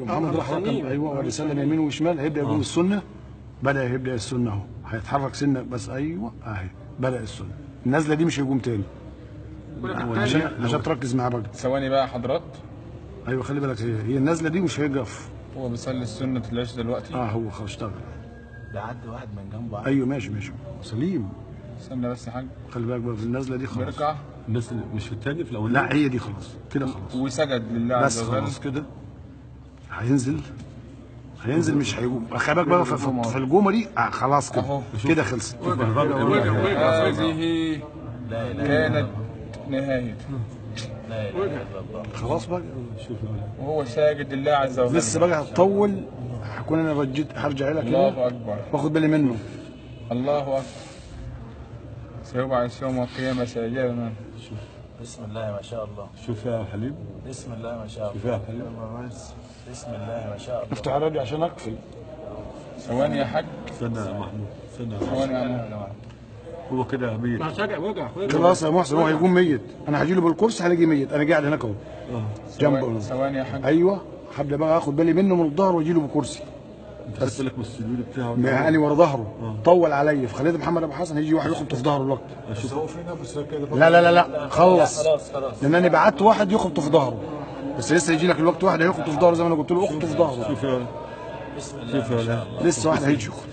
محمد راح ركب ايوه ولسلم يمين وشمال هيبدا يقوم السنه. يبدا السنه اهو هيتحرك سنه بس ايوه اهي بدا السنه. النزله دي مش هيقوم تاني عشان تركز معاه بقى. ثواني بقى حضرات. ايوه خلي بالك هي النزله دي مش هيقف. هو بيصلي السنه العشاء دلوقتي. هو خلاص اشتغل. بيعدي واحد من جنبه. ايوه ماشي سليم. استنى بس يا حاج. خلي بالك بقى في النزله دي خلاص. بيركع. الناس مش في الثاني في الاول. لا هي دي خلاص كده خلاص. وسجد لله عز وجل. بس خلاص كده. هينزل مش هيقوم. خلي بالك بقى في الجومه دي خلاص كده. كده خلصت. هذه كانت نهاية. لا اله الا الله. خلاص بقى. وهو ساجد لله عز وجل. لسه بقى هتطول. هكون انا هرجع لك كده. الله اكبر. واخد بالي منه. الله اكبر. سيبعث يوم القيامة ساجدا. بسم الله ما شاء الله. شوف يا حليم. بسم الله ما شاء الله. شوف يا حليم. بسم الله ما شاء الله. افتح الراديو عشان اقفل. ثواني يا حاج. استنى يا محمود استنى. ثواني يا محمود. هو كده ميت. خلاص يا محسن هو هيقوم ميت. انا هجي له بالكرسي هلاقيه ميت. انا قاعد هناك اهو. جنبه. ثواني يا حاج. ايوه هبدا بقى اخد بالي منه من الظهر واجي له بكرسي. انت خدت بالك من السجود بتاعه؟ يعني ورا ظهره. طول عليا فخليت محمد ابو حسن هيجي واحد يخبط في ظهره الوقت. بس هو في نفس كده. لا خلص. خلاص. لان انا بعت واحد يخبط في ظهره. بس لسه يجي لك الوقت واحد هيخبط في ظهره زي ما انا قلت له اخبط في ظهره. شوف يا بسم الله ما شاء الله. لسه واحد هيجي يخبط.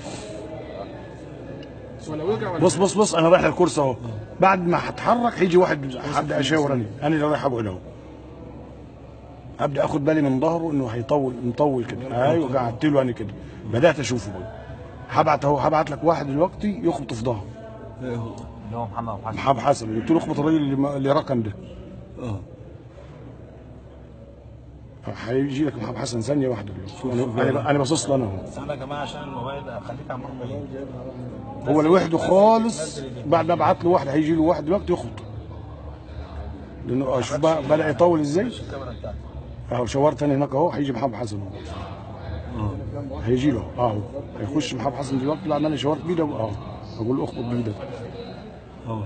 بص انا رايح الكرسي اهو. بعد ما هتحرك هيجي واحد هبدا اشاور انا اللي رايح اقعد اهو. ابدا اخد بالي من ظهره انه هيطول مطول كده. ايوه قعدت له انا كده. بدات اشوفه بقى. هبعت لك واحد دلوقتي يخبط في ظهره. اللي هو محمد حسن قلت له اخبط الراجل اللي ركن ده. هيجي لك محمد حسن ثانيه واحده دلوقتي. انا باصص له انا اهو. بس انا يا جماعه عشان الموبايل خليك عمال هو لوحده خالص. بعد ما ابعت له واحد هيجي له واحد دلوقتي يخبط. لانه اشوف بقى بدا يطول ازاي. اهو شاورت انا هناك اهو هيجي محمد حسن اهو. هيجي له اهو. هيخش محمد حسن دلوقتي بعد ما انا شاورت بيده اهو. اقول له اخبط بايدك.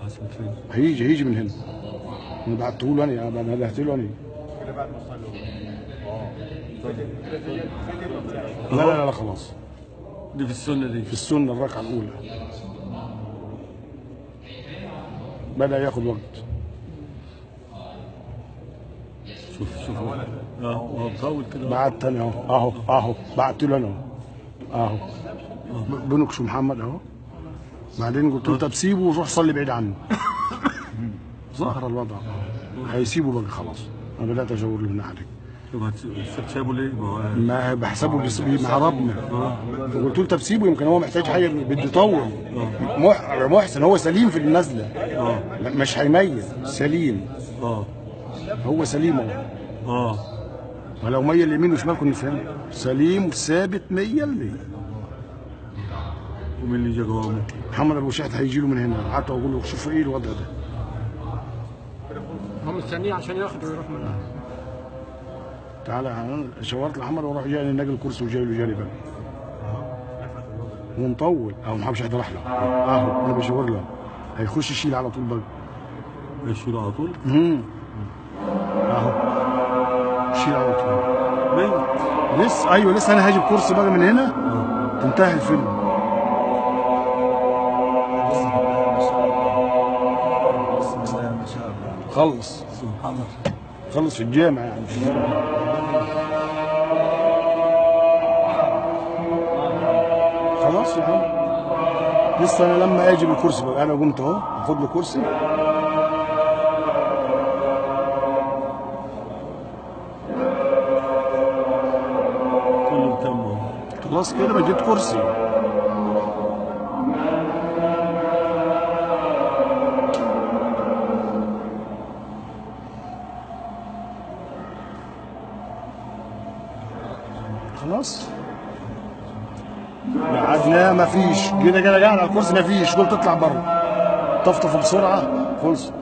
حسن فين؟ هيجي من هنا. انا بعته له انا ندهت له انا. لا خلاص. دي في السنه دي. في السنه الركعه الاولى. بدا ياخد وقت. شوف هو مطول كده. بعت تاني اهو بعت له انا اهو. بنكش محمد اهو. بعدين قلت له طب سيبه وروح صلي بعيد عنه. ظهر الوضع. هيسيبه بقى خلاص. انا بدات اشاور له الناحيه دي. سابه ليه؟ ما بحسبه مع ربنا. قلت له طب سيبه يمكن هو محتاج حاجه بده يطول. محسن هو سليم في النزله. مش هيميز سليم. هو سليم اهو. ولو ميل يمين وشمال كنا فهمنا. سليم ثابت 100%. ومين اللي جا جوه؟ محمد ابو شحت هيجي له من هنا. قعدت اقول له شوف ايه الوضع ده. هم مستنيه عشان ياخد ويروح منها. تعالى شاورت لمحمد واروح جاي ناقل الكرسي وجاي له جانبا. ومطول اهو محمد شحت راح له اهو. انا بشاور له هيخش يشيل على طول بقى. يشيل على طول؟ اهو شيل على طول. ميت لسه انا هاجي بكرسي بقى من هنا. تنتهي الفيلم. بسم الله ما شاء الله. خلص. سبحان الله. خلص في الجامع يعني. خلاص يا عم. لسه انا لما اجي بالكرسي بقى انا قمت اهو اخد له كرسي. كله تم. خلاص كده بجيت كرسي. خلاص قعدنا مفيش. جينا قاعد على الكرسي مفيش. قلت اطلع بره. طفطف بسرعه خلصت.